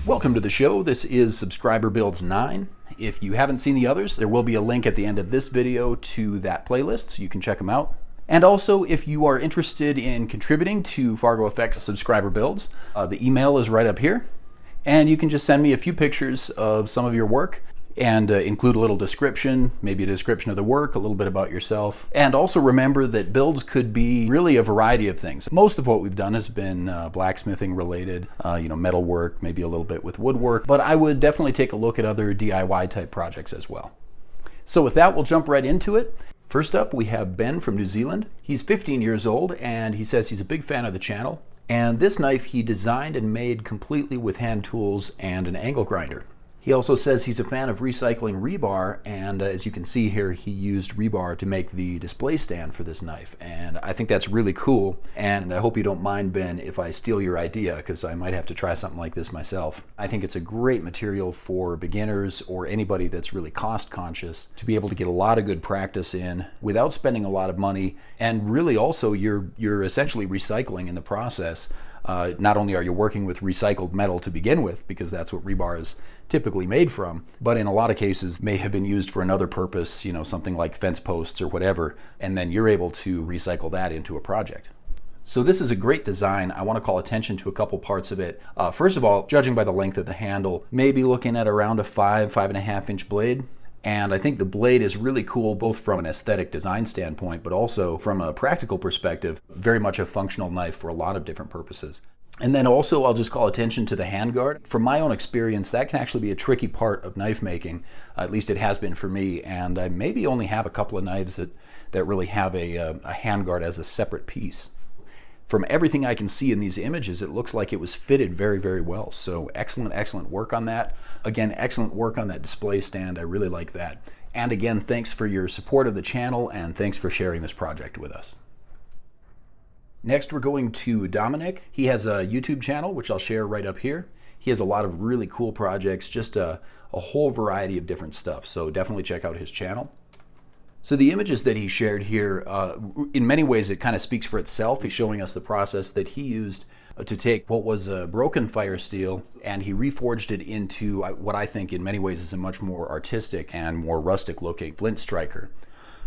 Welcome to the show. This is Subscriber Builds 9. If you haven't seen the others, there will be a link at the end of this video to that playlist, so you can check them out. And also, if you are interested in contributing to FargoFX Subscriber Builds, the email is right up here. And you can just send me a few pictures of some of your work and include a little description, maybe a description of the work, a little bit about yourself. And also remember that builds could be really a variety of things. Most of what we've done has been blacksmithing related, metal work, maybe a little bit with woodwork, but I would definitely take a look at other DIY type projects as well. So with that, we'll jump right into it. First up, we have Ben from New Zealand. He's 15 years old and he says he's a big fan of the channel. And this knife he designed and made completely with hand tools and an angle grinder. He also says he's a fan of recycling rebar, and as you can see here, he used rebar to make the display stand for this knife. And I think that's really cool, and I hope you don't mind, Ben, if I steal your idea, because I might have to try something like this myself. I think it's a great material for beginners or anybody that's really cost conscious to be able to get a lot of good practice in without spending a lot of money, and really also you're essentially recycling in the process. Not only are you working with recycled metal to begin with, because that's what rebar is typically made from, but in a lot of cases may have been used for another purpose, something like fence posts or whatever, and then you're able to recycle that into a project. So this is a great design. I want to call attention to a couple parts of it. First of all, judging by the length of the handle, maybe looking at around a 5.5 inch blade. And I think the blade is really cool, both from an aesthetic design standpoint, but also from a practical perspective, very much a functional knife for a lot of different purposes. And then also, I'll just call attention to the handguard. From my own experience, that can actually be a tricky part of knife making. At least it has been for me. And I maybe only have a couple of knives that really have a handguard as a separate piece. From everything I can see in these images, it looks like it was fitted very, very well. So excellent work on that. Again, excellent work on that display stand. I really like that. And again, thanks for your support of the channel, and thanks for sharing this project with us. Next, we're going to Dominic. He has a YouTube channel, which I'll share right up here. He has a lot of really cool projects, just a whole variety of different stuff. So definitely check out his channel. So the images that he shared here, in many ways, it kind of speaks for itself. He's showing us the process that he used to take what was a broken fire steel, and he reforged it into what I think in many ways is a much more artistic and more rustic looking flint striker.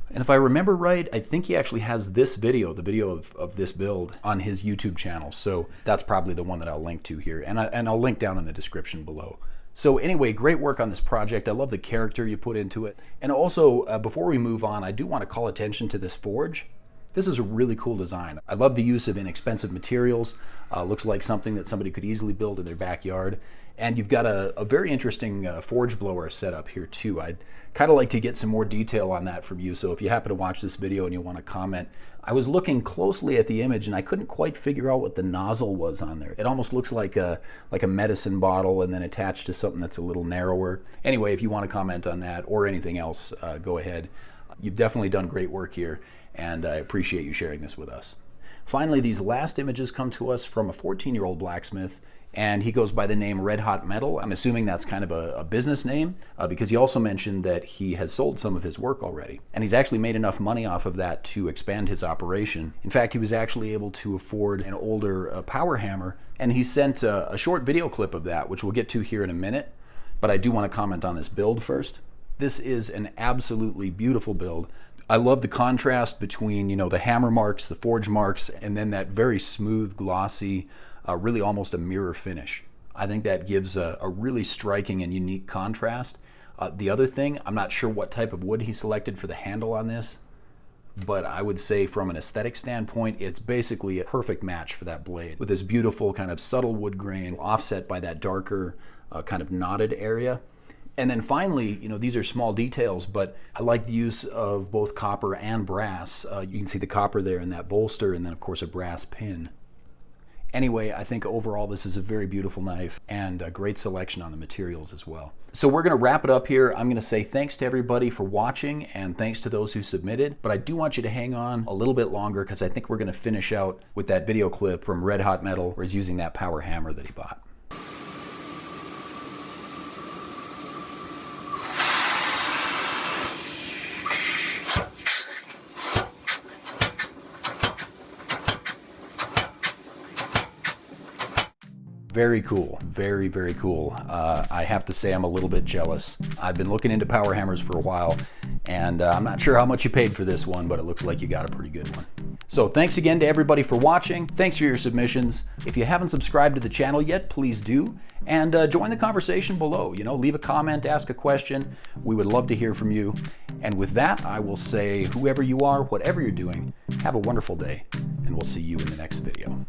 And if I remember right, I think he actually has this video, the video of this build, on his YouTube channel. So that's probably the one that I'll link to here, and I'll link down in the description below. So anyway, great work on this project. I love the character you put into it. And also, before we move on, I do want to call attention to this forge. This is a really cool design. I love the use of inexpensive materials. Looks like something that somebody could easily build in their backyard. And you've got a very interesting forge blower set up here too. I'd kind of like to get some more detail on that from you. So if you happen to watch this video and you want to comment, I was looking closely at the image and I couldn't quite figure out what the nozzle was on there. It almost looks like a medicine bottle and then attached to something that's a little narrower. Anyway, if you want to comment on that or anything else, go ahead. You've definitely done great work here, and I appreciate you sharing this with us. Finally, these last images come to us from a 14-year-old blacksmith, and he goes by the name RedHotMetal. I'm assuming that's kind of a business name, because he also mentioned that he has sold some of his work already. And he's actually made enough money off of that to expand his operation. In fact, he was actually able to afford an older power hammer, and he sent a short video clip of that, which we'll get to here in a minute. But I do want to comment on this build first. This is an absolutely beautiful build. I love the contrast between, the hammer marks, the forge marks, and then that very smooth, glossy, really almost a mirror finish. I think that gives a really striking and unique contrast. The other thing, I'm not sure what type of wood he selected for the handle on this, but I would say from an aesthetic standpoint, it's basically a perfect match for that blade, with this beautiful kind of subtle wood grain offset by that darker kind of knotted area. And then finally, these are small details, but I like the use of both copper and brass. You can see the copper there in that bolster, and then of course a brass pin. Anyway, I think overall this is a very beautiful knife and a great selection on the materials as well. So we're going to wrap it up here. I'm going to say thanks to everybody for watching and thanks to those who submitted. But I do want you to hang on a little bit longer because I think we're going to finish out with that video clip from RedHotMetal where he's using that power hammer that he bought. Very cool. Very, very cool. I have to say I'm a little bit jealous. I've been looking into power hammers for a while, and I'm not sure how much you paid for this one, but it looks like you got a pretty good one. So thanks again to everybody for watching. Thanks for your submissions. If you haven't subscribed to the channel yet, please do. And join the conversation below. You know, leave a comment, ask a question. We would love to hear from you. And with that, I will say, whoever you are, whatever you're doing, have a wonderful day, and we'll see you in the next video.